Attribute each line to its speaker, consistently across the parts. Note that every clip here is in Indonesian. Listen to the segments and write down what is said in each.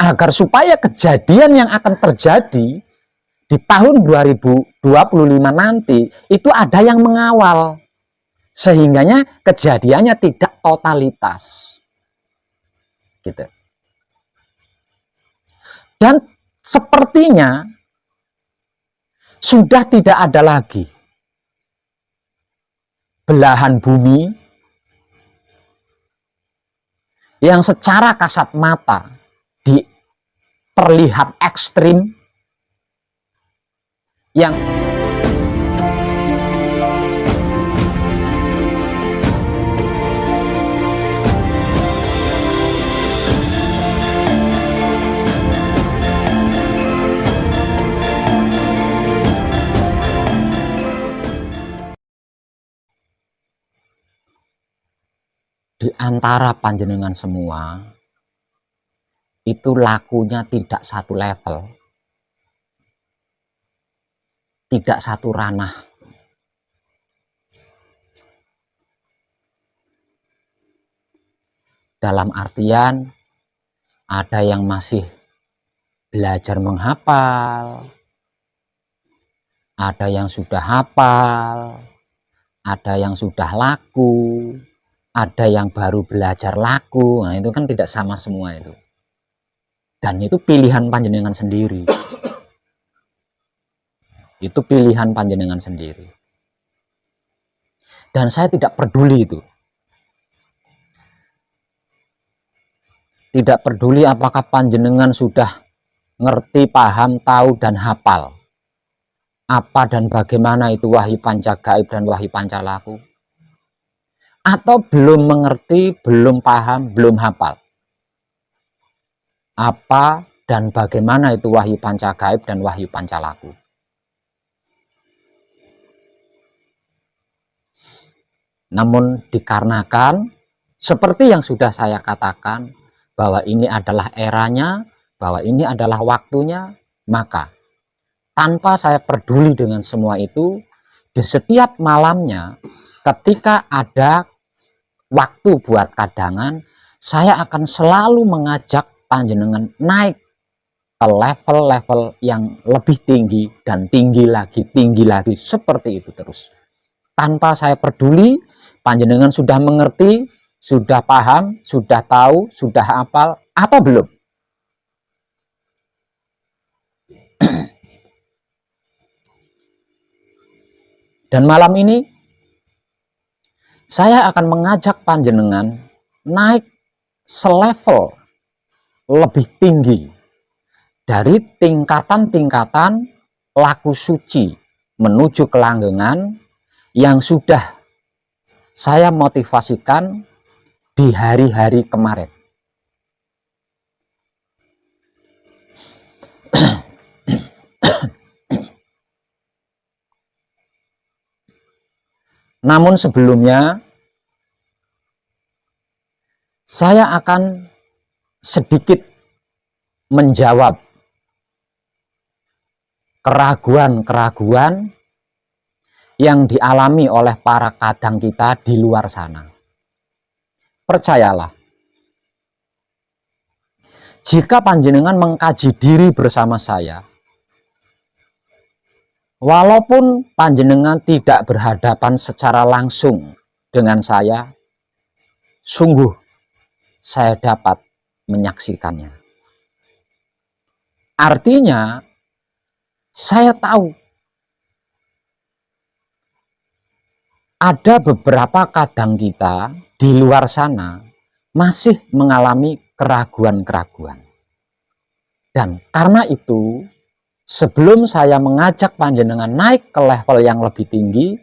Speaker 1: agar supaya kejadian yang akan terjadi di tahun 2025 nanti itu ada yang mengawal, sehingganya kejadiannya tidak totalitas gitu. Dan sepertinya sudah tidak ada lagi belahan bumi yang secara kasat mata terlihat ekstrim, yang di antara panjenengan semua itu lakunya tidak satu level, tidak satu ranah. Dalam artian ada yang masih belajar menghafal, ada yang sudah hafal, ada yang sudah laku, ada yang baru belajar laku. Nah, itu kan tidak sama semua itu. Dan itu pilihan panjenengan sendiri. Itu pilihan panjenengan sendiri. Dan saya tidak peduli itu. Tidak peduli apakah panjenengan sudah ngerti, paham, tahu, dan hafal apa dan bagaimana itu wahyu pancagaib dan wahyu pancalaku, atau belum mengerti, belum paham, belum hafal apa dan bagaimana itu wahyu pancagaib dan wahyu pancalaku. Namun dikarenakan seperti yang sudah saya katakan bahwa ini adalah eranya, bahwa ini adalah waktunya, maka tanpa saya peduli dengan semua itu, di setiap malamnya ketika ada waktu buat kadangan, saya akan selalu mengajak panjenengan naik ke level-level yang lebih tinggi dan tinggi lagi, seperti itu terus. Tanpa saya peduli panjenengan sudah mengerti, sudah paham, sudah tahu, sudah hafal atau belum. Dan malam ini saya akan mengajak panjenengan naik selevel lebih tinggi dari tingkatan-tingkatan laku suci menuju kelanggengan yang sudah saya motivasikan di hari-hari kemarin. Namun sebelumnya saya akan sedikit menjawab keraguan-keraguan yang dialami oleh para kadang kita di luar sana. Percayalah, jika panjenengan mengkaji diri bersama saya, walaupun panjenengan tidak berhadapan secara langsung dengan saya, sungguh saya dapat menyaksikannya. Artinya, saya tahu ada beberapa kadang kita di luar sana masih mengalami keraguan-keraguan. Dan karena itu, sebelum saya mengajak panjenengan naik ke level yang lebih tinggi,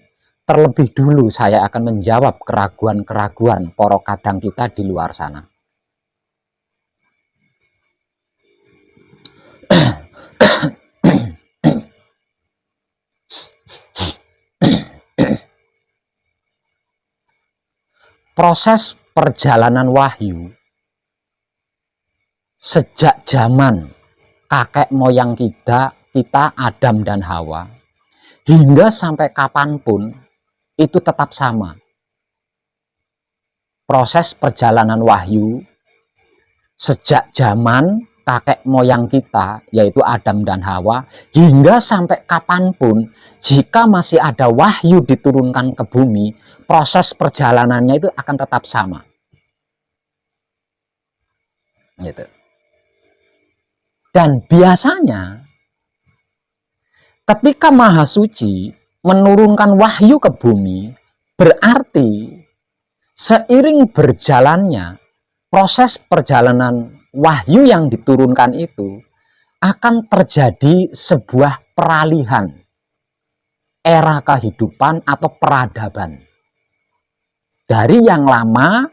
Speaker 1: terlebih dulu saya akan menjawab keraguan-keraguan para kadang kita di luar sana. Proses perjalanan wahyu sejak zaman kakek moyang kita Adam dan Hawa, hingga sampai kapanpun itu tetap sama. Proses perjalanan wahyu sejak zaman kakek moyang kita, yaitu Adam dan Hawa, hingga sampai kapanpun, jika masih ada wahyu diturunkan ke bumi, proses perjalanannya itu akan tetap sama. Gitu. Dan biasanya, ketika Maha Suci menurunkan wahyu ke bumi, berarti seiring berjalannya proses perjalanan wahyu yang diturunkan itu akan terjadi sebuah peralihan era kehidupan atau peradaban dari yang lama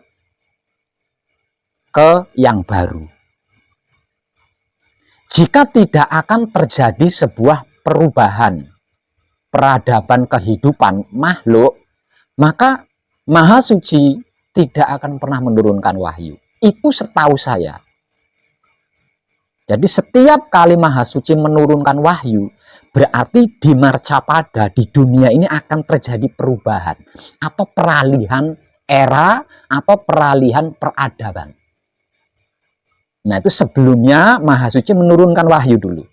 Speaker 1: ke yang baru. Jika tidak akan terjadi sebuah perubahan peradaban kehidupan makhluk, maka Maha Suci tidak akan pernah menurunkan wahyu. Itu setahu saya. Jadi setiap kali Maha Suci menurunkan wahyu, berarti di marcapada, di dunia ini akan terjadi perubahan atau peralihan era atau peralihan peradaban. Nah, itu sebelumnya Maha Suci menurunkan wahyu dulu.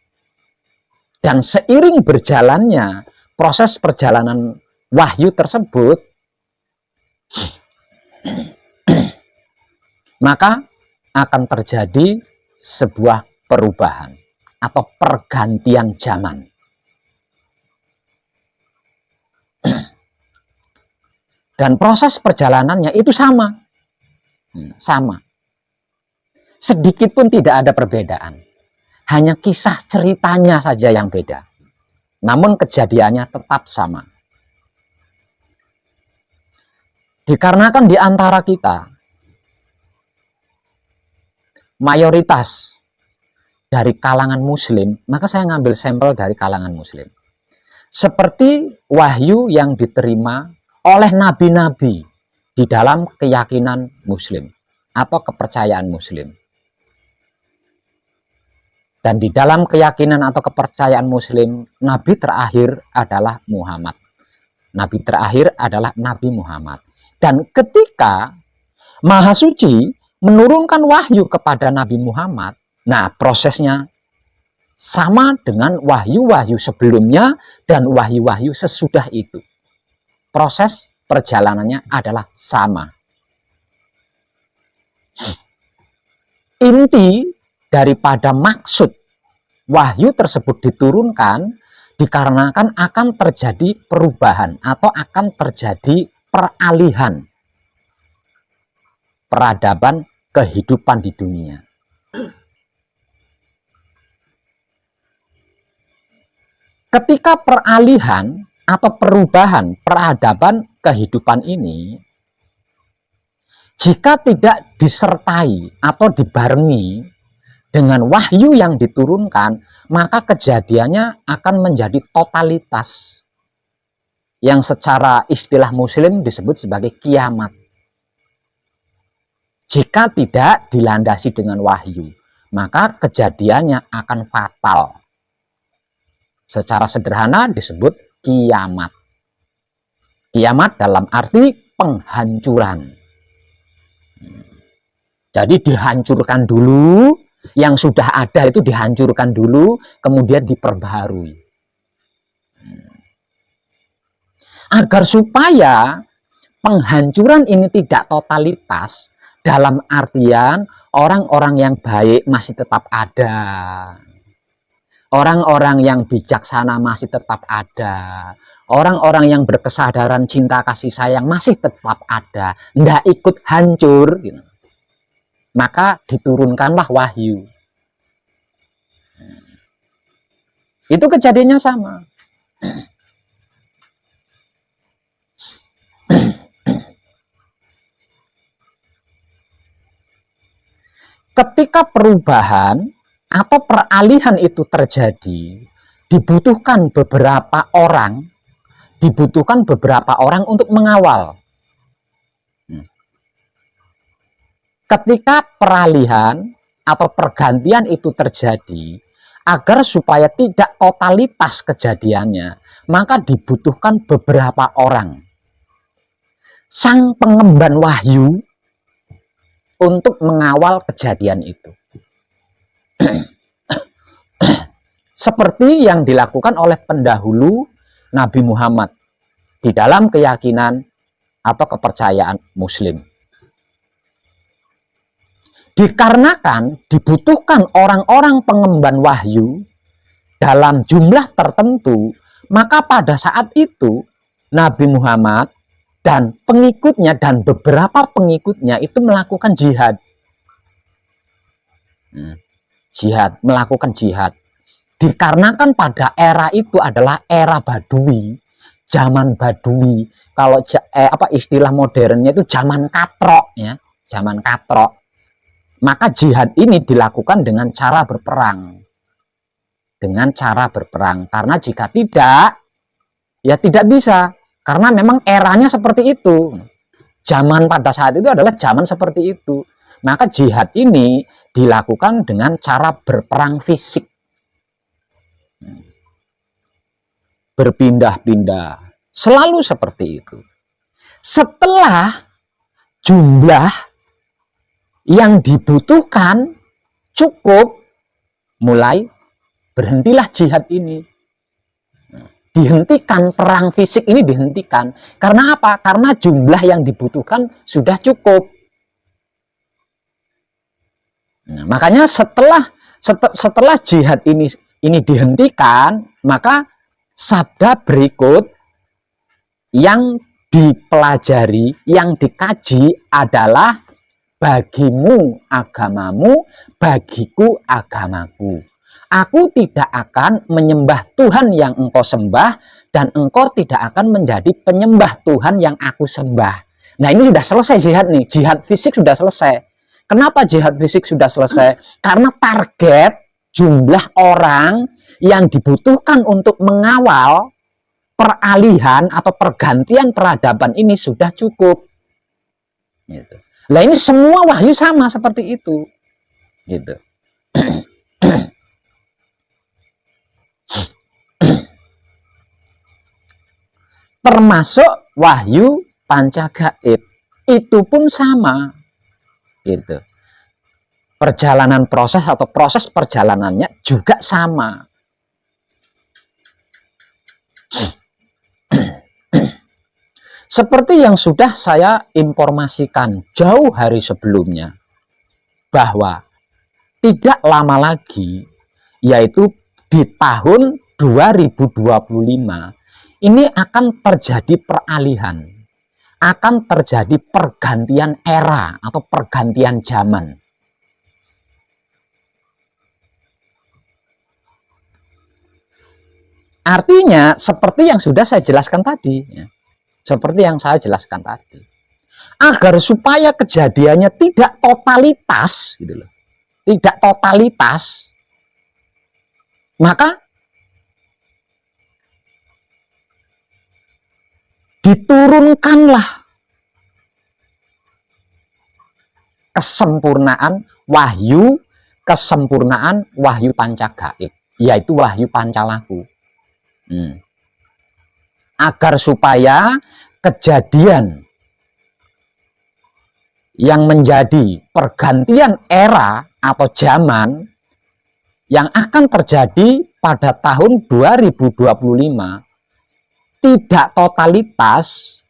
Speaker 1: Dan seiring berjalannya proses perjalanan wahyu tersebut, maka akan terjadi sebuah perubahan atau pergantian zaman. Dan proses perjalanannya itu sama. Sama. Sedikit pun tidak ada perbedaan. Hanya kisah ceritanya saja yang beda. Namun kejadiannya tetap sama. Dikarenakan di antara kita mayoritas dari kalangan muslim, maka saya ngambil sampel dari kalangan muslim. Seperti wahyu yang diterima oleh nabi-nabi di dalam keyakinan muslim atau kepercayaan muslim. Dan di dalam keyakinan atau kepercayaan muslim, nabi terakhir adalah Muhammad. Nabi terakhir adalah Nabi Muhammad. Dan ketika Maha Suci menurunkan wahyu kepada Nabi Muhammad, nah prosesnya sama dengan wahyu-wahyu sebelumnya dan wahyu-wahyu sesudah itu. Proses perjalanannya adalah sama. Inti daripada maksud wahyu tersebut diturunkan dikarenakan akan terjadi perubahan atau akan terjadi peralihan peradaban kehidupan di dunia. Ketika peralihan atau perubahan peradaban kehidupan ini, jika tidak disertai atau dibarengi dengan wahyu yang diturunkan, maka kejadiannya akan menjadi totalitas yang secara istilah muslim disebut sebagai kiamat. Jika tidak dilandasi dengan wahyu, maka kejadiannya akan fatal. Secara sederhana disebut kiamat. Kiamat dalam arti penghancuran. Jadi dihancurkan dulu, yang sudah ada itu dihancurkan dulu, kemudian diperbaharui. Agar supaya penghancuran ini tidak totalitas, dalam artian orang-orang yang baik masih tetap ada, orang-orang yang bijaksana masih tetap ada, orang-orang yang berkesadaran cinta kasih sayang masih tetap ada, tidak ikut hancur, gitu. Maka diturunkanlah wahyu. Itu kejadiannya sama. Ketika perubahan atau peralihan itu terjadi, dibutuhkan beberapa orang untuk mengawal. Ketika peralihan atau pergantian itu terjadi, agar supaya tidak totalitas kejadiannya, maka dibutuhkan beberapa orang. Sang pengemban wahyu untuk mengawal kejadian itu. Seperti yang dilakukan oleh pendahulu Nabi Muhammad di dalam keyakinan atau kepercayaan Muslim. Dikarenakan dibutuhkan orang-orang pengemban wahyu dalam jumlah tertentu, maka pada saat itu Nabi Muhammad dan pengikutnya dan beberapa pengikutnya itu melakukan jihad. Melakukan jihad. Dikarenakan pada era itu adalah era Badui, zaman Badui. Kalau istilah modernnya itu zaman katrok, ya, zaman katrok. Maka jihad ini dilakukan dengan cara berperang. Dengan cara berperang. Karena jika tidak, ya tidak bisa. Karena memang eranya seperti itu. Zaman pada saat itu adalah zaman seperti itu. Maka jihad ini dilakukan dengan cara berperang fisik. Berpindah-pindah. Selalu seperti itu. Setelah jumlah yang dibutuhkan cukup, mulai berhentilah jihad ini. Dihentikan, perang fisik ini dihentikan. Karena apa? Karena jumlah yang dibutuhkan sudah cukup. Nah, makanya setelah jihad ini dihentikan, maka sabda berikut yang dipelajari, yang dikaji adalah bagimu agamamu, bagiku agamaku. Aku tidak akan menyembah Tuhan yang engkau sembah, dan engkau tidak akan menjadi penyembah Tuhan yang aku sembah. Nah, ini sudah selesai jihad nih. Jihad fisik sudah selesai. Kenapa jihad fisik sudah selesai? Karena target jumlah orang yang dibutuhkan untuk mengawal peralihan atau pergantian peradaban ini sudah cukup. Gitu. Nah, ini semua wahyu sama seperti itu. Gitu. Termasuk wahyu panca gaib itu pun sama, gitu. Perjalanan proses atau proses perjalanannya juga sama. Seperti yang sudah saya informasikan jauh hari sebelumnya, bahwa tidak lama lagi, yaitu di tahun 2025, ini akan terjadi peralihan, akan terjadi pergantian era atau pergantian zaman. Artinya seperti yang sudah saya jelaskan tadi, ya. Seperti yang saya jelaskan tadi, agar supaya kejadiannya tidak totalitas, gitu loh, tidak totalitas, maka diturunkanlah kesempurnaan wahyu panca gaib, yaitu wahyu pancalaku. Agar supaya kejadian yang menjadi pergantian era atau zaman yang akan terjadi pada tahun 2025 tidak totalitas,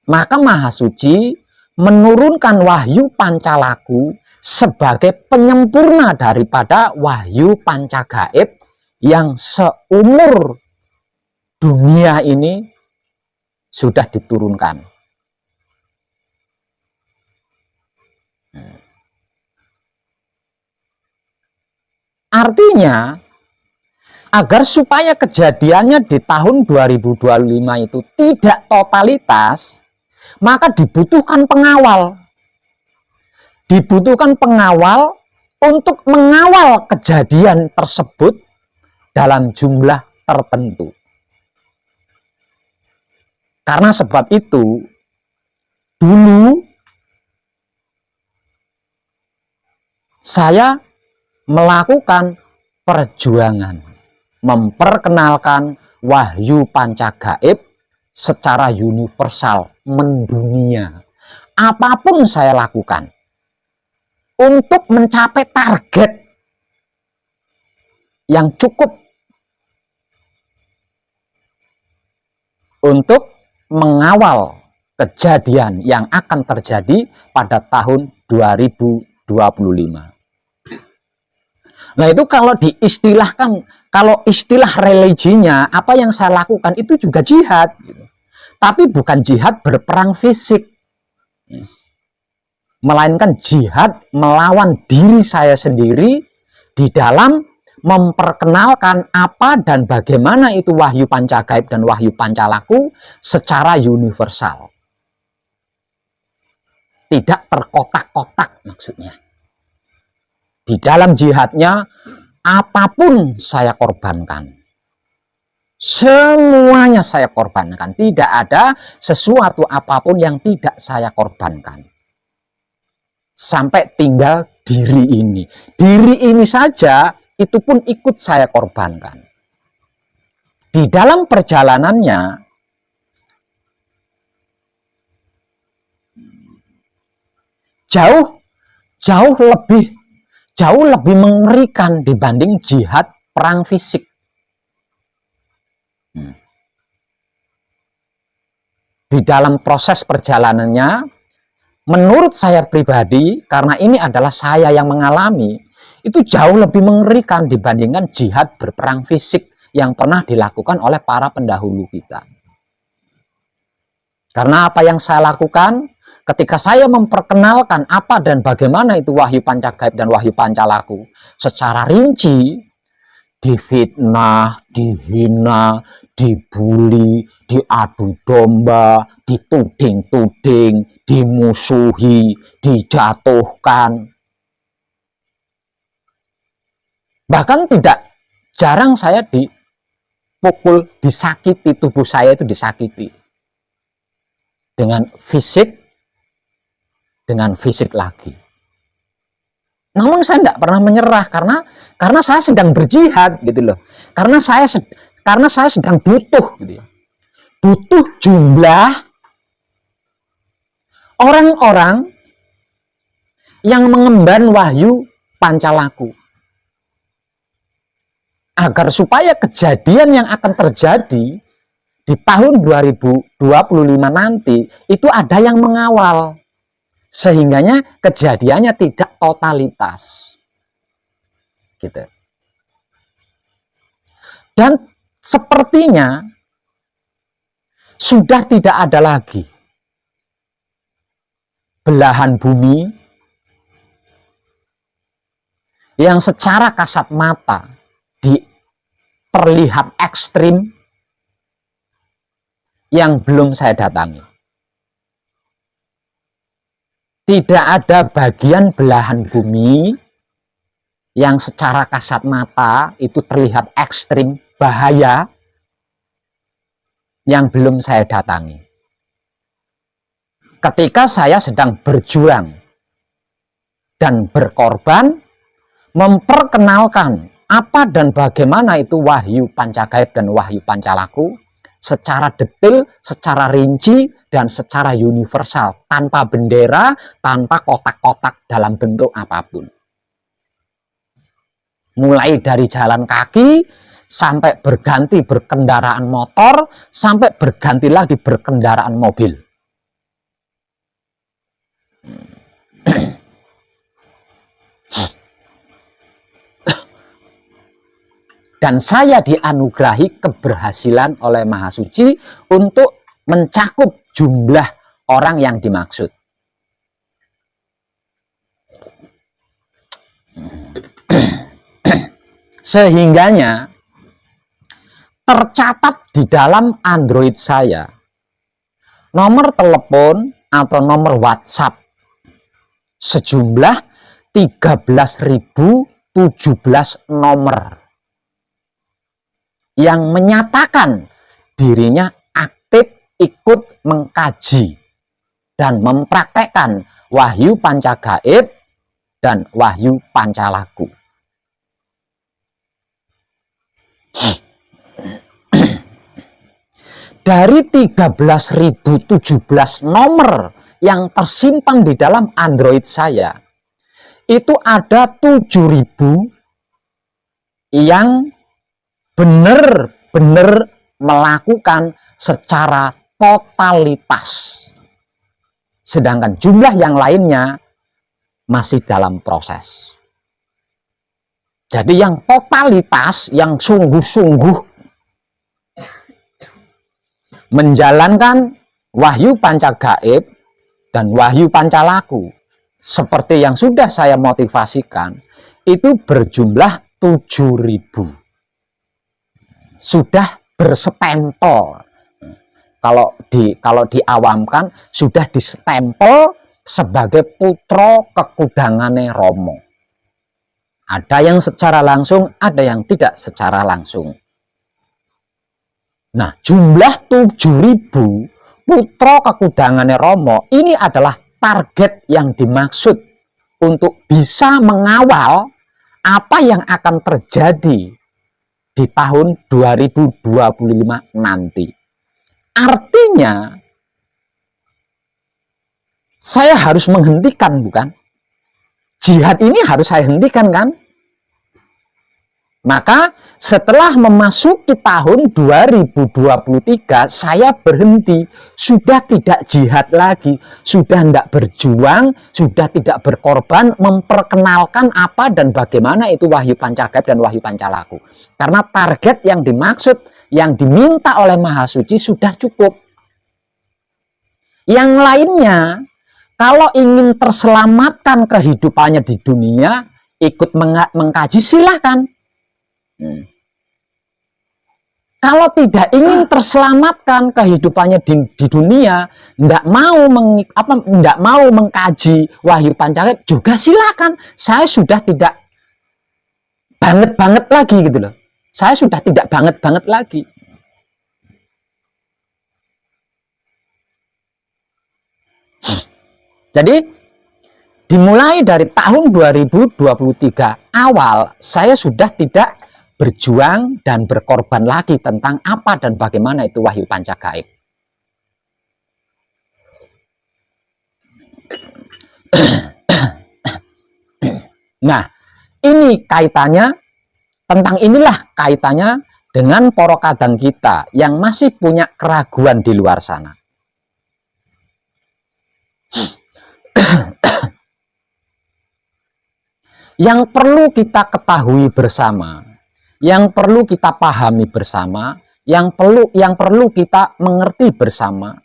Speaker 1: maka Maha Suci menurunkan wahyu pancalaku sebagai penyempurna daripada wahyu panca gaib yang seumur dunia ini sudah diturunkan. Artinya, agar supaya kejadiannya di tahun 2025 itu tidak totalitas, maka dibutuhkan pengawal. Dibutuhkan pengawal untuk mengawal kejadian tersebut dalam jumlah tertentu. Karena sebab itu, dulu saya melakukan perjuangan memperkenalkan wahyu panca gaib secara universal, mendunia. Apapun saya lakukan untuk mencapai target yang cukup untuk mengawal kejadian yang akan terjadi pada tahun 2025. Nah itu kalau diistilahkan, kalau istilah religinya, apa yang saya lakukan itu juga jihad. Tapi bukan jihad berperang fisik, melainkan jihad melawan diri saya sendiri di dalam memperkenalkan apa dan bagaimana itu wahyu pancagaib dan wahyu pancalaku secara universal. Tidak terkotak-kotak maksudnya. Di dalam jihadnya, apapun saya korbankan. Semuanya saya korbankan. Tidak ada sesuatu apapun yang tidak saya korbankan. Sampai tinggal diri ini. Diri ini saja, itu pun ikut saya korbankan. Di dalam perjalanannya, jauh lebih mengerikan dibanding jihad perang fisik. Di dalam proses perjalanannya, menurut saya pribadi, karena ini adalah saya yang mengalami, itu jauh lebih mengerikan dibandingkan jihad berperang fisik yang pernah dilakukan oleh para pendahulu kita. Karena apa yang saya lakukan, ketika saya memperkenalkan apa dan bagaimana itu wahyu pancagaib dan wahyu pancalaku secara rinci, difitnah, dihina, dibully, diadu domba, dituding-tuding, dimusuhi, dijatuhkan. Bahkan tidak jarang saya dipukul, disakiti, tubuh saya itu disakiti. Dengan fisik lagi. Namun saya tidak pernah menyerah karena saya sedang berjihad gitu loh. Karena saya sedang butuh gitu ya. Butuh jumlah orang-orang yang mengemban wahyu pancalaku. Agar supaya kejadian yang akan terjadi di tahun 2025 nanti itu ada yang mengawal. Sehingganya kejadiannya tidak totalitas. Gitu. Dan sepertinya sudah tidak ada lagi belahan bumi yang secara kasat mata terlihat ekstrim yang belum saya datangi. Tidak ada bagian belahan bumi yang secara kasat mata itu terlihat ekstrim, bahaya, yang belum saya datangi. Ketika saya sedang berjuang dan berkorban, memperkenalkan apa dan bagaimana itu wahyu pancagaib dan wahyu pancalaku, secara detail, secara rinci, dan secara universal, tanpa bendera, tanpa kotak-kotak dalam bentuk apapun. Mulai dari jalan kaki, sampai berganti berkendaraan motor, sampai berganti lagi berkendaraan mobil. Dan saya dianugerahi keberhasilan oleh Maha Suci untuk mencakup jumlah orang yang dimaksud. Sehingganya tercatat di dalam Android saya nomor telepon atau nomor WhatsApp sejumlah 13.017 nomor yang menyatakan dirinya aktif ikut mengkaji dan mempraktekkan wahyu pancagaib dan wahyu pancalaku. Dari 13.017 nomor yang tersimpan di dalam Android saya, itu ada 7.000 yang benar-benar melakukan secara totalitas. Sedangkan jumlah yang lainnya masih dalam proses. Jadi yang totalitas, yang sungguh-sungguh menjalankan wahyu pancagaib dan wahyu pancalaku seperti yang sudah saya motivasikan, itu berjumlah 7.000. Sudah berstempel. Kalau diawamkan, sudah distempel sebagai putra kekudangane Romo. Ada yang secara langsung, ada yang tidak secara langsung. Nah, jumlah 7.000 putra kekudangane Romo ini adalah target yang dimaksud untuk bisa mengawal apa yang akan terjadi di tahun 2025 nanti. Artinya, saya harus menghentikan, bukan? Jihad ini harus saya hentikan, kan? Maka setelah memasuki tahun 2023, saya berhenti. Sudah tidak jihad lagi, sudah tidak berjuang, sudah tidak berkorban, memperkenalkan apa dan bagaimana itu wahyu pancagaib dan wahyu pancalaku. Karena target yang dimaksud, yang diminta oleh Maha Suci sudah cukup. Yang lainnya, kalau ingin terselamatkan kehidupannya di dunia, ikut mengkaji, silahkan. Kalau tidak ingin terselamatkan kehidupannya di dunia, tidak mau mengkaji wahyu pancagaib, juga silakan. Saya sudah tidak banget lagi gitu loh. Saya sudah tidak banget lagi. Jadi dimulai dari tahun 2023 awal, saya sudah tidak berjuang dan berkorban lagi tentang apa dan bagaimana itu wahyu pancagaib. Nah, ini kaitannya, tentang inilah kaitannya dengan para kadang kita yang masih punya keraguan di luar sana. Yang perlu kita ketahui bersama, yang perlu kita pahami bersama, yang perlu kita mengerti bersama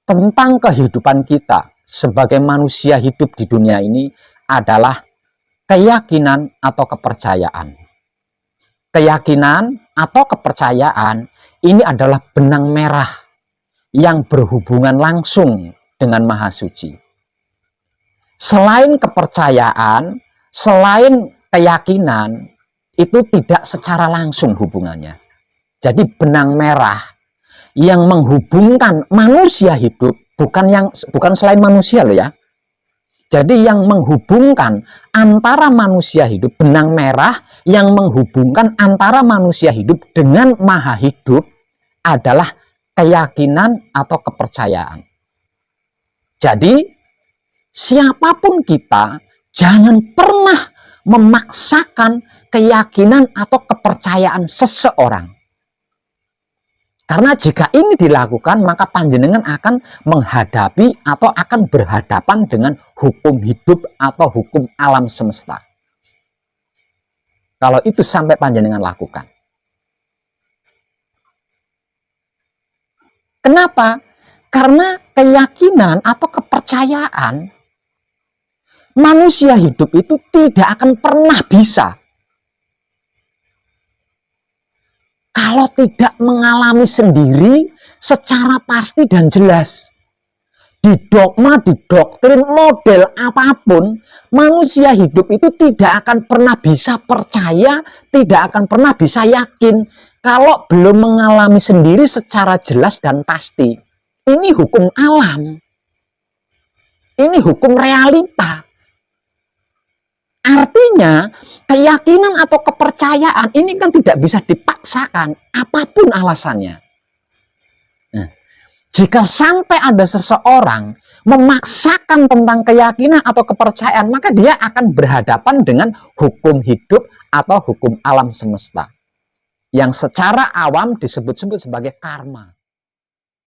Speaker 1: tentang kehidupan kita sebagai manusia hidup di dunia ini adalah keyakinan atau kepercayaan. Keyakinan atau kepercayaan ini adalah benang merah yang berhubungan langsung dengan Maha Suci. Selain kepercayaan, selain keyakinan, itu tidak secara langsung hubungannya. Jadi benang merah yang menghubungkan manusia hidup, bukan selain manusia loh ya. Jadi yang menghubungkan antara manusia hidup, benang merah yang menghubungkan antara manusia hidup dengan Maha Hidup adalah keyakinan atau kepercayaan. Jadi siapapun kita, jangan pernah memaksakan keyakinan atau kepercayaan seseorang. Karena jika ini dilakukan, maka panjenengan akan menghadapi atau akan berhadapan dengan hukum hidup atau hukum alam semesta. Kalau itu sampai panjenengan lakukan. Kenapa? Karena keyakinan atau kepercayaan manusia hidup itu tidak akan pernah bisa kalau tidak mengalami sendiri secara pasti dan jelas. Di dogma, di doktrin, model apapun, manusia hidup itu tidak akan pernah bisa percaya, tidak akan pernah bisa yakin kalau belum mengalami sendiri secara jelas dan pasti. Ini hukum alam. Ini hukum realita. Artinya, keyakinan atau kepercayaan ini kan tidak bisa dipaksakan, apapun alasannya. Nah, Jika sampai ada seseorang memaksakan tentang keyakinan atau kepercayaan, maka dia akan berhadapan dengan hukum hidup atau hukum alam semesta, yang secara awam disebut-sebut sebagai karma.